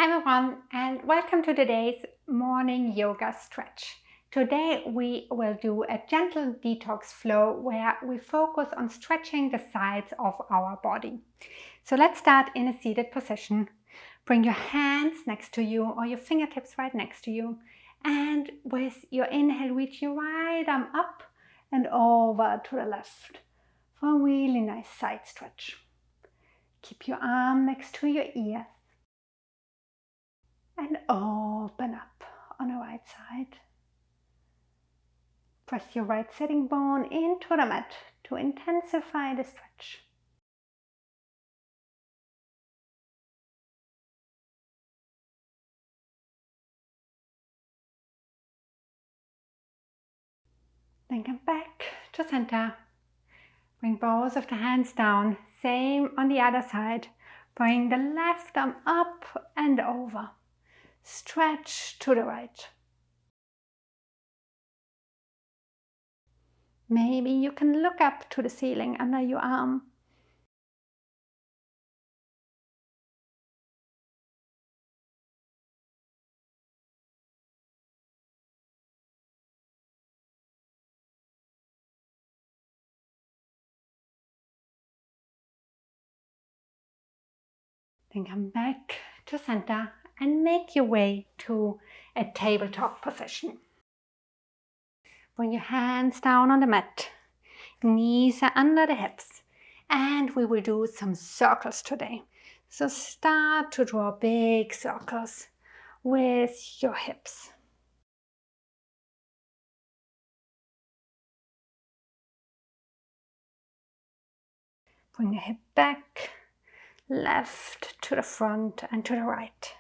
Hi everyone and welcome to today's morning yoga stretch. Today we will do a gentle detox flow where we focus on stretching the sides of our body. So let's start in a seated position. Bring your hands next to you or your fingertips right next to you, and with your inhale reach your right arm up and over to the left for a really nice side stretch. Keep your arm next to your ear and open up on the right side. Press your right sitting bone into the mat to intensify the stretch. Then come back to center. Bring both of the hands down. Same on the other side. Bring the left arm up and over. Stretch to the right. Maybe you can look up to the ceiling under your arm. Then come back to center and make your way to a tabletop position. Bring your hands down on the mat. Knees are under the hips. And we will do some circles today. So start to draw big circles with your hips. Bring the hip back, left to the front and to the right.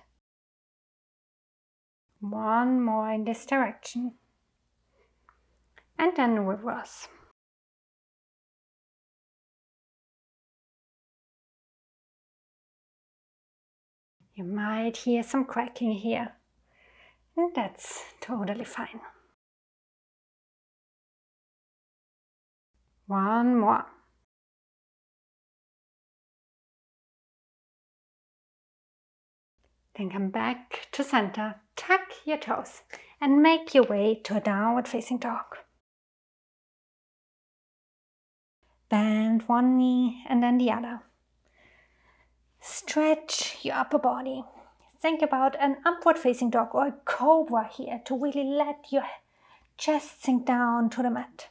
One more in this direction. And then reverse. You might hear some cracking here, and that's totally fine. One more. Then come back to center, tuck your toes, and make your way to a downward facing dog. Bend one knee and then the other. Stretch your upper body. Think about an upward facing dog or a cobra here to really let your chest sink down to the mat.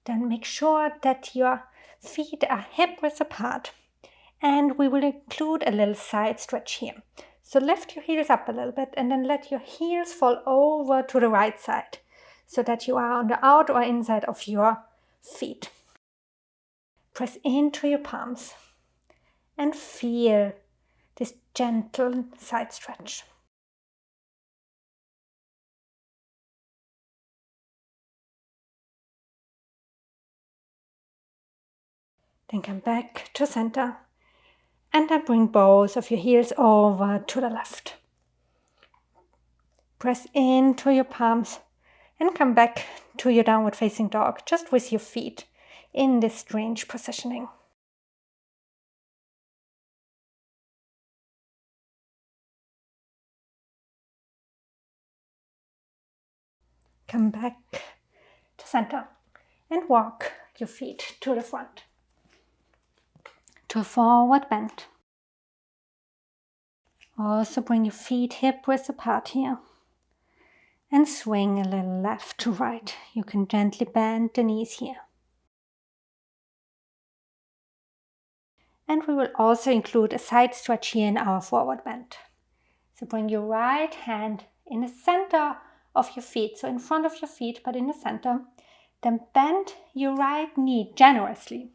Then make sure that your feet are hip width apart. And we will include a little side stretch here. So lift your heels up a little bit and then let your heels fall over to the right side so that you are on the out or inside of your feet. Press into your palms and feel this gentle side stretch. Then come back to center and then bring both of your heels over to the left. Press into your palms and come back to your downward facing dog just with your feet in this strange positioning. Come back to center and walk your feet to the front. To a forward bend. Also bring your feet hip width apart here. And swing a little left to right. You can gently bend the knees here. And we will also include a side stretch here in our forward bend. So bring your right hand in the center of your feet, so in front of your feet, but in the center. Then bend your right knee generously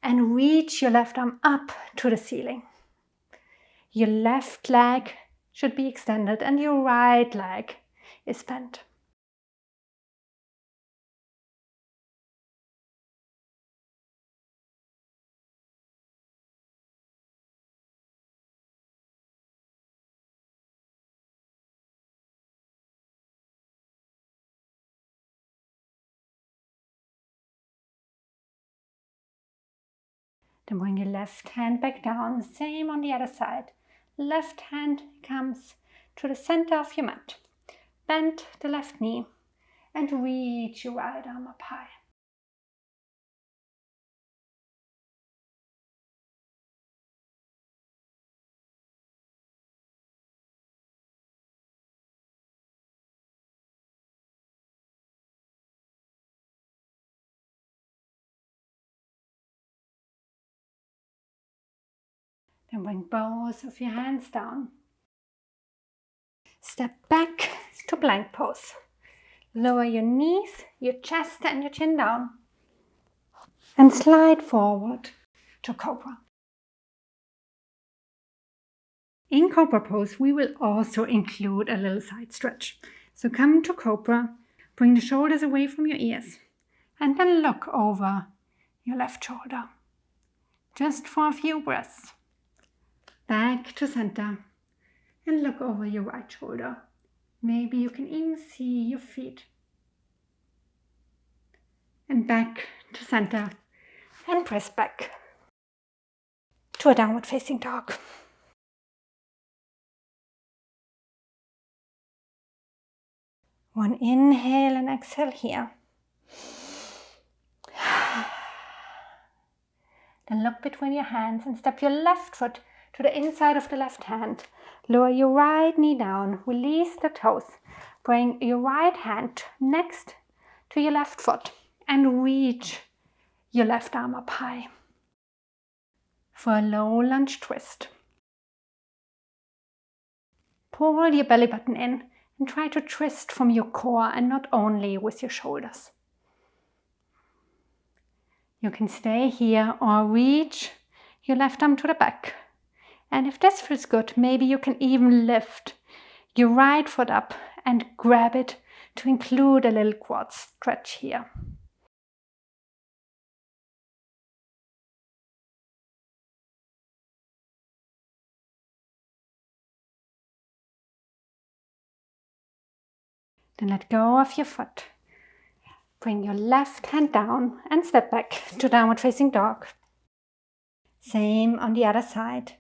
and reach your left arm up to the ceiling. Your left leg should be extended and your right leg is bent. Then bring your left hand back down. Same on the other side. Left hand comes to the center of your mat. Bend the left knee and reach your right arm up high. Then bring both of your hands down. Step back to plank pose. Lower your knees, your chest and your chin down. And slide forward to Cobra. In Cobra pose, we will also include a little side stretch. So come to Cobra, bring the shoulders away from your ears, and then look over your left shoulder. Just for a few breaths. Back to center and look over your right shoulder. Maybe you can even see your feet. And back to center and press back to a downward facing dog. One inhale and exhale here. Then look between your hands and step your left foot to the inside of the left hand. Lower your right knee down, release the toes. Bring your right hand next to your left foot and reach your left arm up high for a low lunge twist. Pull your belly button in and try to twist from your core and not only with your shoulders. You can stay here or reach your left arm to the back. And if this feels good, maybe you can even lift your right foot up and grab it to include a little quad stretch here. Then let go of your foot. Bring your left hand down and step back to downward facing dog. Same on the other side.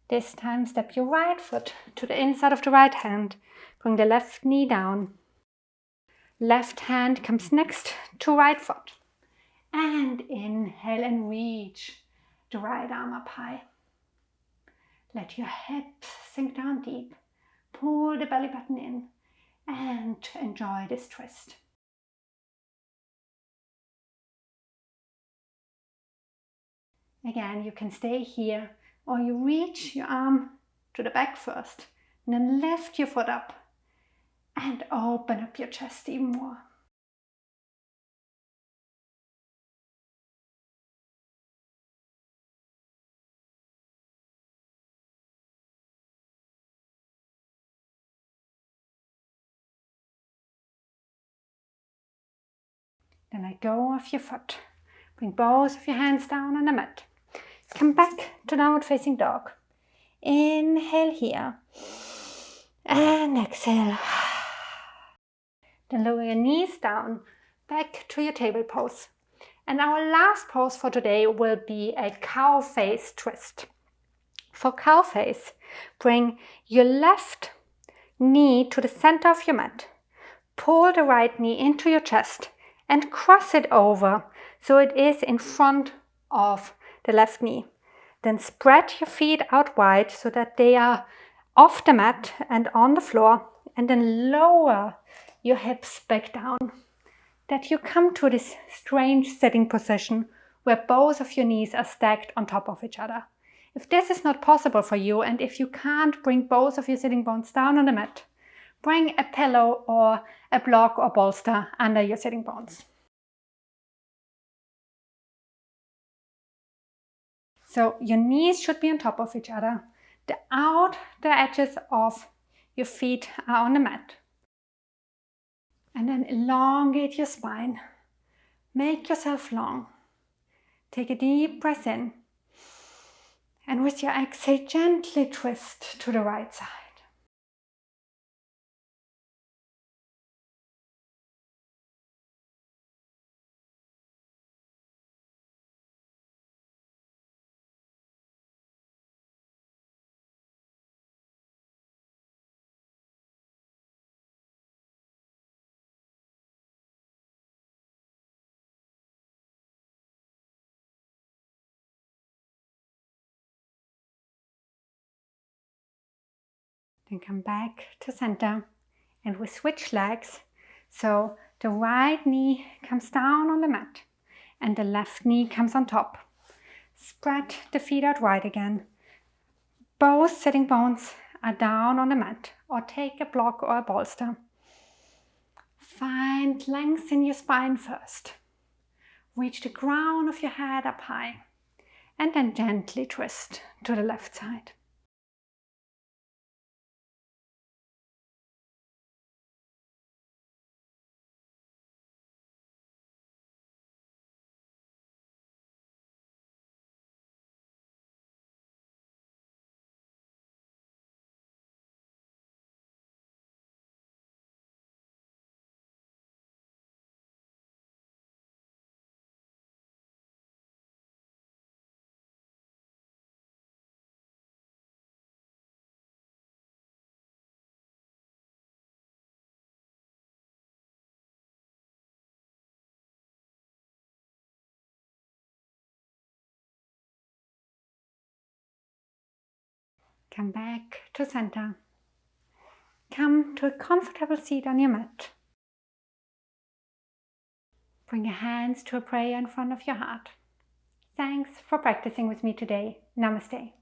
This time step your right foot to the inside of the right hand. Bring the left knee down. Left hand comes next to right foot. And inhale and reach the right arm up high. Let your hips sink down deep. Pull the belly button in and enjoy this twist. Again, you can stay here or you reach your arm to the back first and then lift your foot up and open up your chest even more. Then let go of your foot. Bring both of your hands down on the mat. Come back to downward facing dog. Inhale here. And exhale. Then lower your knees down, back to your table pose. And our last pose for today will be a cow face twist. For cow face, bring your left knee to the center of your mat. Pull the right knee into your chest and cross it over so it is in front of the left knee. Then spread your feet out wide so that they are off the mat and on the floor, and then lower your hips back down. That you come to this strange sitting position where both of your knees are stacked on top of each other. If this is not possible for you and if you can't bring both of your sitting bones down on the mat, bring a pillow or a block or bolster under your sitting bones. So your knees should be on top of each other. The outer edges of your feet are on the mat. And then elongate your spine. Make yourself long. Take a deep breath in. And with your exhale, gently twist to the right side. Then come back to center. And we switch legs. So the right knee comes down on the mat and the left knee comes on top. Spread the feet out wide again. Both sitting bones are down on the mat, or take a block or a bolster. Find length in your spine first. Reach the crown of your head up high and then gently twist to the left side. Come back to center. Come to a comfortable seat on your mat. Bring your hands to a prayer in front of your heart. Thanks for practicing with me today. Namaste.